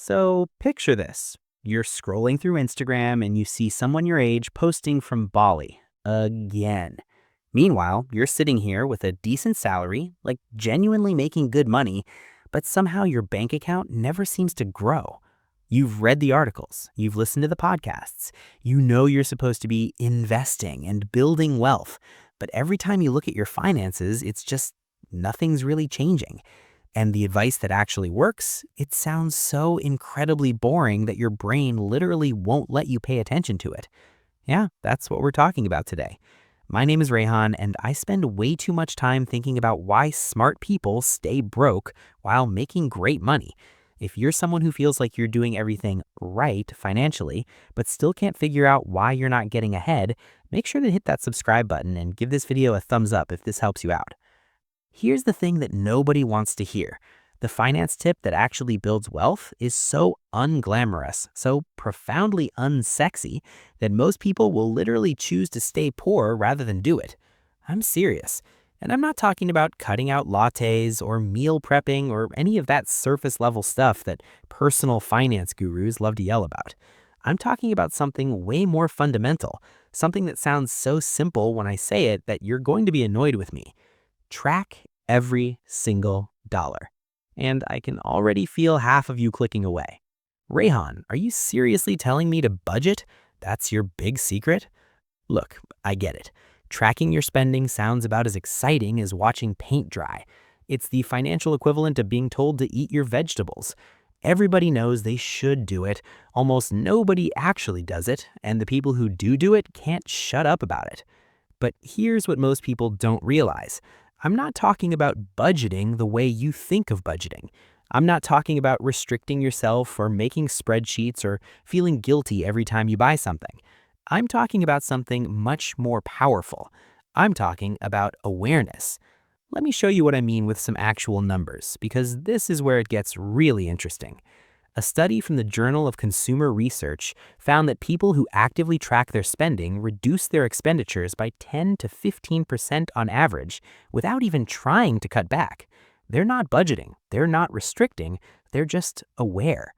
So picture this. You're scrolling through Instagram and you see someone your age posting from Bali again. Meanwhile, you're sitting here with a decent salary, like genuinely making good money, but somehow your bank account never seems to grow. You've read the articles, you've listened to the podcasts, you know you're supposed to be investing and building wealth, but every time you look at your finances, it's just nothing's really changing. And the advice that actually works, it sounds so incredibly boring that your brain literally won't let you pay attention to it. Yeah, that's what we're talking about today. My name is Rehan, and I spend way too much time thinking about why smart people stay broke while making great money. If you're someone who feels like you're doing everything right financially, but still can't figure out why you're not getting ahead, make sure to hit that subscribe button and give this video a thumbs up if this helps you out. Here's the thing that nobody wants to hear. The finance tip that actually builds wealth is so unglamorous, so profoundly unsexy, that most people will literally choose to stay poor rather than do it. I'm serious. And I'm not talking about cutting out lattes or meal prepping or any of that surface level stuff that personal finance gurus love to yell about. I'm talking about something way more fundamental, something that sounds so simple when I say it that you're going to be annoyed with me. Track every single dollar. And I can already feel half of you clicking away. Rehan, are you seriously telling me to budget? That's your big secret? Look, I get it. Tracking your spending sounds about as exciting as watching paint dry. It's the financial equivalent of being told to eat your vegetables. Everybody knows they should do it. Almost nobody actually does it, and the people who do it can't shut up about it. But here's what most people don't realize. I'm not talking about budgeting the way you think of budgeting. I'm not talking about restricting yourself or making spreadsheets or feeling guilty every time you buy something. I'm talking about something much more powerful. I'm talking about awareness. Let me show you what I mean with some actual numbers, because this is where it gets really interesting. A study from the Journal of Consumer Research found that people who actively track their spending reduce their expenditures by 10 to 15% on average without even trying to cut back. They're not budgeting, they're not restricting, they're just aware.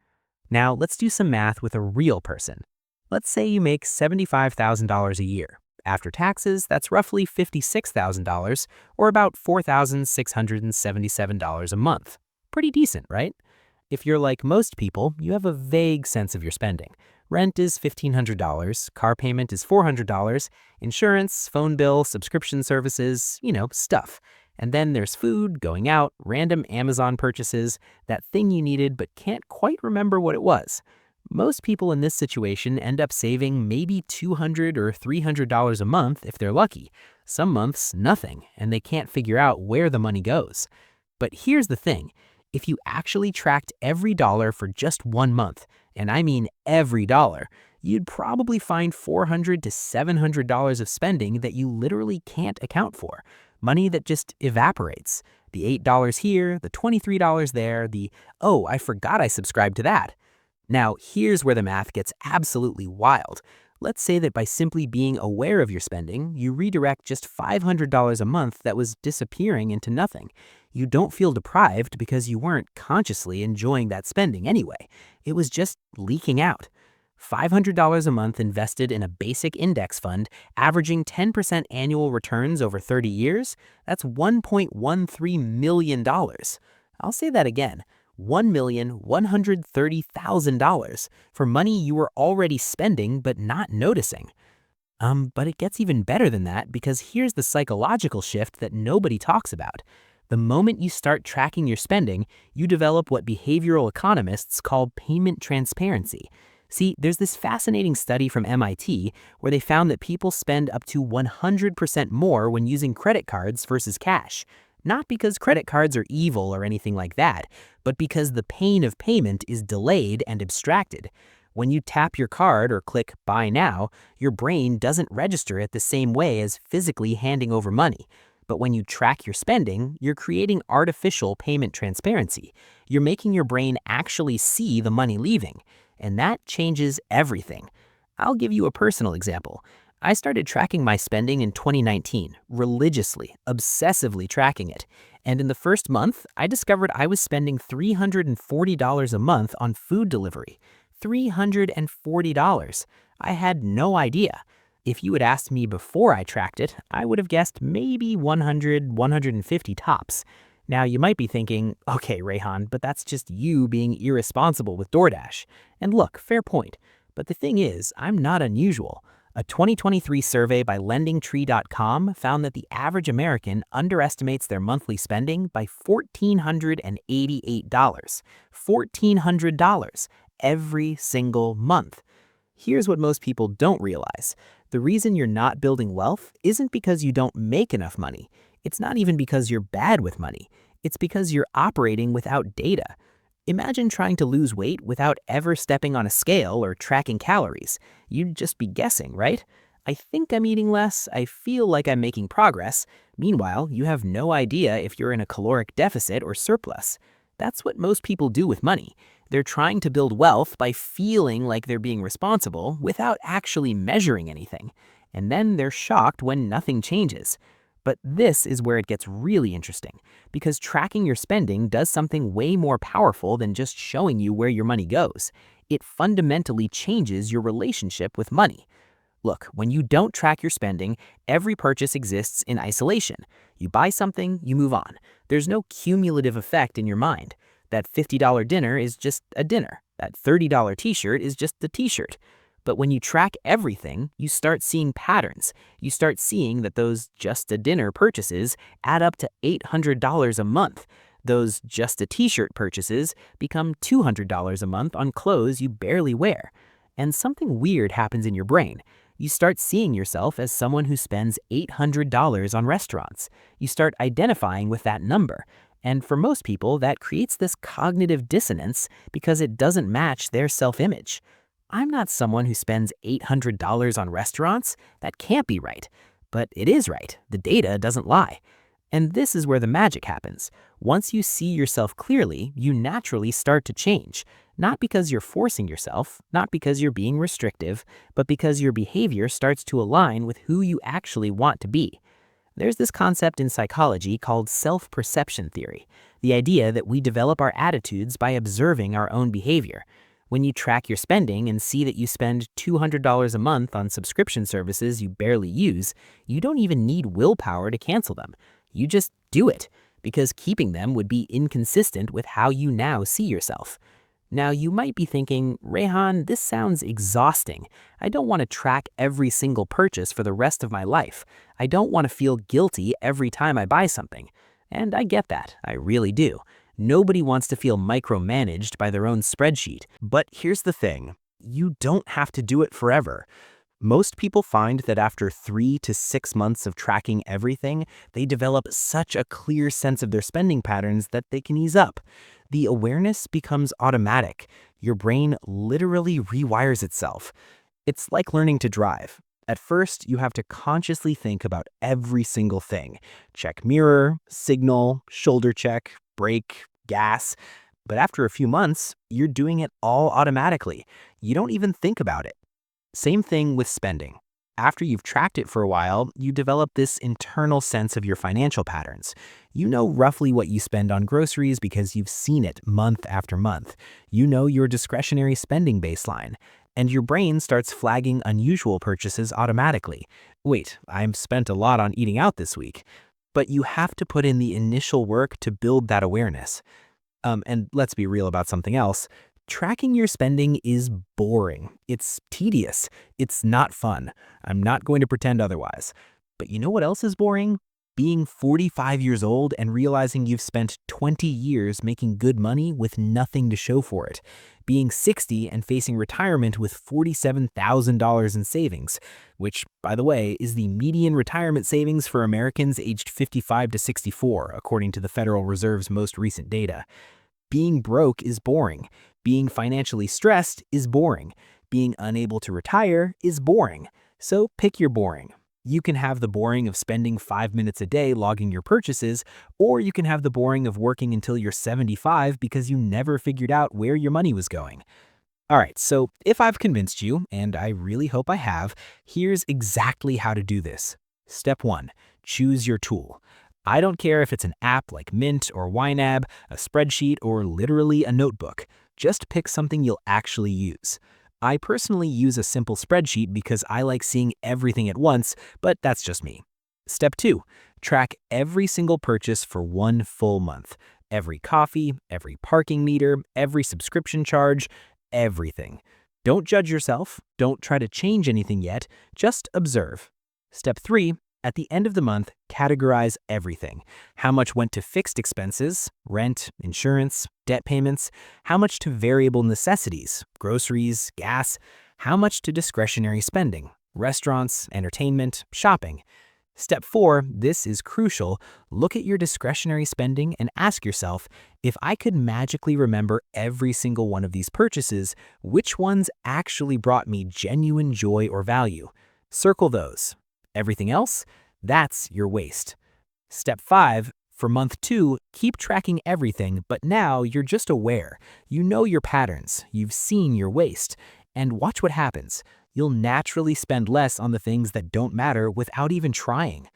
Now, let's do some math with a real person. Let's say you make $75,000 a year. After taxes, that's roughly $56,000, or about $4,677 a month. Pretty decent, right? If you're like most people, you have a vague sense of your spending. Rent is $1,500, car payment is $400, insurance, phone bill, subscription services, stuff. And then there's food, going out, random Amazon purchases, that thing you needed but can't quite remember what it was. Most people in this situation end up saving maybe $200 or $300 a month if they're lucky. Some months, nothing, and they can't figure out where the money goes. But here's the thing. If you actually tracked every dollar for just 1 month, and I mean every dollar, you'd probably find $400 to $700 of spending that you literally can't account for. Money that just evaporates. The $8 here, the $23 there, oh, I forgot I subscribed to that. Now, here's where the math gets absolutely wild. Let's say that by simply being aware of your spending, you redirect just $500 a month that was disappearing into nothing. You don't feel deprived because you weren't consciously enjoying that spending anyway. It was just leaking out. $500 a month invested in a basic index fund, averaging 10% annual returns over 30 years, that's $1.13 million. I'll say that again. $1,130,000 for money you were already spending but not noticing. But it gets even better than that, because here's the psychological shift that nobody talks about. The moment you start tracking your spending, you develop what behavioral economists call payment transparency. See, there's this fascinating study from MIT where they found that people spend up to 100% more when using credit cards versus cash. Not because credit cards are evil or anything like that, but because the pain of payment is delayed and abstracted. When you tap your card or click Buy Now, your brain doesn't register it the same way as physically handing over money. But when you track your spending, you're creating artificial payment transparency. You're making your brain actually see the money leaving. And that changes everything. I'll give you a personal example. I started tracking my spending in 2019, religiously, obsessively tracking it. And in the first month, I discovered I was spending $340 a month on food delivery. $340. I had no idea. If you had asked me before I tracked it, I would have guessed maybe 100, 150 tops. Now you might be thinking, okay, Rehan, but that's just you being irresponsible with DoorDash. And look, fair point. But the thing is, I'm not unusual. A 2023 survey by LendingTree.com found that the average American underestimates their monthly spending by $1,488. $1,400 every single month. Here's what most people don't realize. The reason you're not building wealth isn't because you don't make enough money. It's not even because you're bad with money. It's because you're operating without data. Imagine trying to lose weight without ever stepping on a scale or tracking calories. You'd just be guessing, right? I think I'm eating less, I feel like I'm making progress. Meanwhile, you have no idea if you're in a caloric deficit or surplus. That's what most people do with money. They're trying to build wealth by feeling like they're being responsible without actually measuring anything. And then they're shocked when nothing changes. But this is where it gets really interesting, because tracking your spending does something way more powerful than just showing you where your money goes. It fundamentally changes your relationship with money. Look, when you don't track your spending, every purchase exists in isolation. You buy something, you move on. There's no cumulative effect in your mind. That $50 dinner is just a dinner. That $30 t-shirt is just the t-shirt. But when you track everything, you start seeing patterns. You start seeing that those just a dinner purchases add up to $800 a month. Those just a t-shirt purchases become $200 a month on clothes you barely wear. And something weird happens in your brain. You start seeing yourself as someone who spends $800 on restaurants. You start identifying with that number. And for most people, that creates this cognitive dissonance because it doesn't match their self-image. I'm not someone who spends $800 on restaurants. That can't be right. But it is right. The data doesn't lie. And this is where the magic happens. Once you see yourself clearly, you naturally start to change. Not because you're forcing yourself, not because you're being restrictive, but because your behavior starts to align with who you actually want to be. There's this concept in psychology called self-perception theory, the idea that we develop our attitudes by observing our own behavior. When you track your spending and see that you spend $200 a month on subscription services you barely use, you don't even need willpower to cancel them. You just do it, because keeping them would be inconsistent with how you now see yourself. Now, you might be thinking, Rehan, this sounds exhausting. I don't want to track every single purchase for the rest of my life. I don't want to feel guilty every time I buy something. And I get that, I really do. Nobody wants to feel micromanaged by their own spreadsheet. But here's the thing, you don't have to do it forever. Most people find that after 3 to 6 months of tracking everything, they develop such a clear sense of their spending patterns that they can ease up. The awareness becomes automatic. Your brain literally rewires itself. It's like learning to drive. At first, you have to consciously think about every single thing. Check mirror, signal, shoulder check, brake, gas. But after a few months, you're doing it all automatically. You don't even think about it. Same thing with spending. After you've tracked it for a while, you develop this internal sense of your financial patterns. You know roughly what you spend on groceries because you've seen it month after month. You know your discretionary spending baseline. And your brain starts flagging unusual purchases automatically. Wait, I've spent a lot on eating out this week. But you have to put in the initial work to build that awareness. And let's be real about something else. Tracking your spending is boring. It's tedious. It's not fun. I'm not going to pretend otherwise. But you know what else is boring? Being 45 years old and realizing you've spent 20 years making good money with nothing to show for it. Being 60 and facing retirement with $47,000 in savings, which, by the way, is the median retirement savings for Americans aged 55 to 64, according to the Federal Reserve's most recent data. Being broke is boring. Being financially stressed is boring. Being unable to retire is boring. So pick your boring. You can have the boring of spending 5 minutes a day logging your purchases, or you can have the boring of working until you're 75 because you never figured out where your money was going. All right, so if I've convinced you, and I really hope I have, here's exactly how to do this. Step 1, choose your tool. I don't care if it's an app like Mint or YNAB, a spreadsheet, or literally a notebook. Just pick something you'll actually use. I personally use a simple spreadsheet because I like seeing everything at once, but that's just me. Step 2, track every single purchase for 1 full month. Every coffee, every parking meter, every subscription charge, everything. Don't judge yourself, don't try to change anything yet, just observe. Step 3, at the end of the month, categorize everything. How much went to fixed expenses, rent, insurance, debt payments, how much to variable necessities, groceries, gas, how much to discretionary spending, restaurants, entertainment, shopping. Step 4, this is crucial. Look at your discretionary spending and ask yourself, if I could magically remember every single one of these purchases, which ones actually brought me genuine joy or value? Circle those. Everything else? That's your waste. Step 5, for month 2, keep tracking everything, but now you're just aware. You know your patterns, you've seen your waste, and watch what happens. You'll naturally spend less on the things that don't matter without even trying.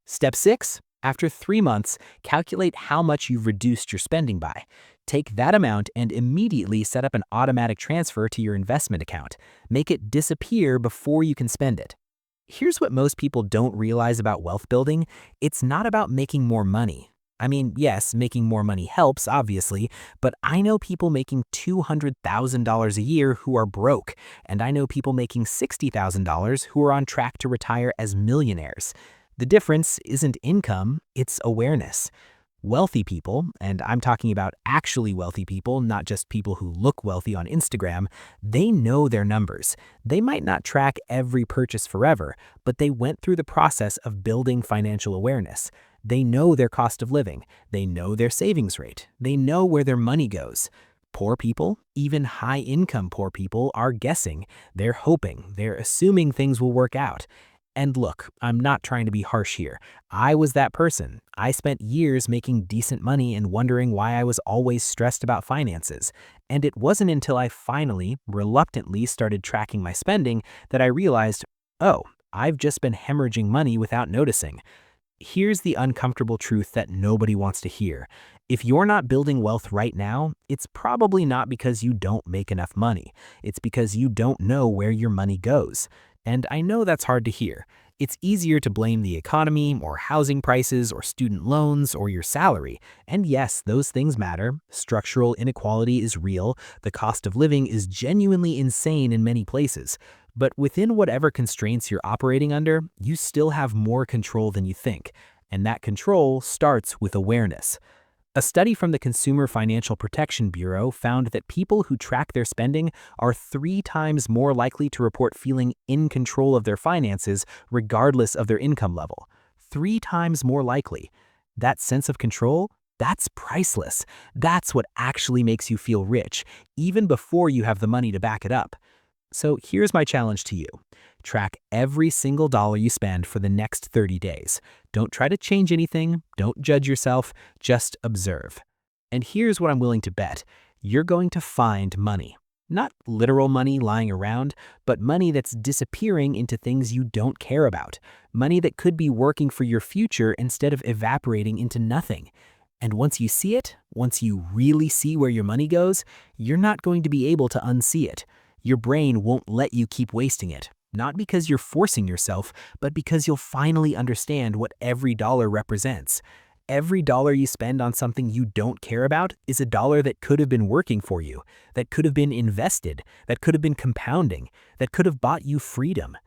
Step 6, after 3 months, calculate how much you've reduced your spending by. Take that amount and immediately set up an automatic transfer to your investment account. Make it disappear before you can spend it. Here's what most people don't realize about wealth building. It's not about making more money. I mean, yes, making more money helps, obviously, but I know people making $200,000 a year who are broke, and I know people making $60,000 who are on track to retire as millionaires. The difference isn't income, it's awareness. Wealthy people, and I'm talking about actually wealthy people, not just people who look wealthy on Instagram, they know their numbers. They might not track every purchase forever, but they went through the process of building financial awareness. They know their cost of living. They know their savings rate. They know where their money goes. Poor people, even high-income poor people, are guessing. They're hoping. They're assuming things will work out. And look, I'm not trying to be harsh here. I was that person. I spent years making decent money and wondering why I was always stressed about finances. And it wasn't until I finally, reluctantly started tracking my spending that I realized, oh, I've just been hemorrhaging money without noticing. Here's the uncomfortable truth that nobody wants to hear. If you're not building wealth right now, it's probably not because you don't make enough money. It's because you don't know where your money goes. And I know that's hard to hear. It's easier to blame the economy or housing prices or student loans or your salary. And yes, those things matter. Structural inequality is real. The cost of living is genuinely insane in many places. But within whatever constraints you're operating under, you still have more control than you think. And that control starts with awareness. A study from the Consumer Financial Protection Bureau found that people who track their spending are 3 times more likely to report feeling in control of their finances regardless of their income level. 3 times more likely. That sense of control, that's priceless. That's what actually makes you feel rich, even before you have the money to back it up. So here's my challenge to you. Track every single dollar you spend for the next 30 days. Don't try to change anything. Don't judge yourself. Just observe. And here's what I'm willing to bet. You're going to find money. Not literal money lying around, but money that's disappearing into things you don't care about. Money that could be working for your future instead of evaporating into nothing. And once you see it, once you really see where your money goes, you're not going to be able to unsee it. Your brain won't let you keep wasting it. Not because you're forcing yourself, but because you'll finally understand what every dollar represents. Every dollar you spend on something you don't care about is a dollar that could have been working for you, that could have been invested, that could have been compounding, that could have bought you freedom.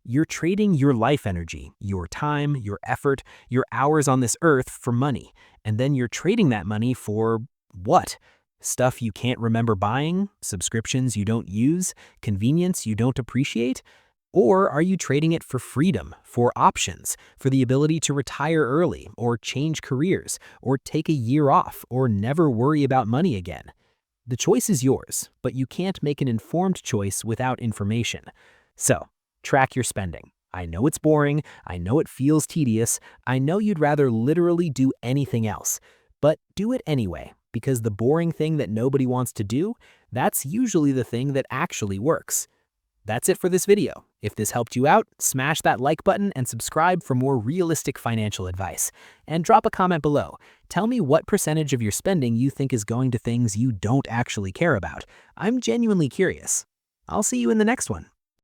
You're trading your life energy, your time, your effort, your hours on this earth for money, and then you're trading that money for what? Stuff you can't remember buying, subscriptions you don't use, convenience you don't appreciate? Or are you trading it for freedom, for options, for the ability to retire early, or change careers, or take a year off, or never worry about money again? The choice is yours, but you can't make an informed choice without information. So, track your spending. I know it's boring, I know it feels tedious, I know you'd rather literally do anything else, but do it anyway. because the boring thing that nobody wants to do, that's usually the thing that actually works. That's it for this video. If this helped you out, smash that like button and subscribe for more realistic financial advice. And drop a comment below. Tell me what percentage of your spending you think is going to things you don't actually care about. I'm genuinely curious. I'll see you in the next one.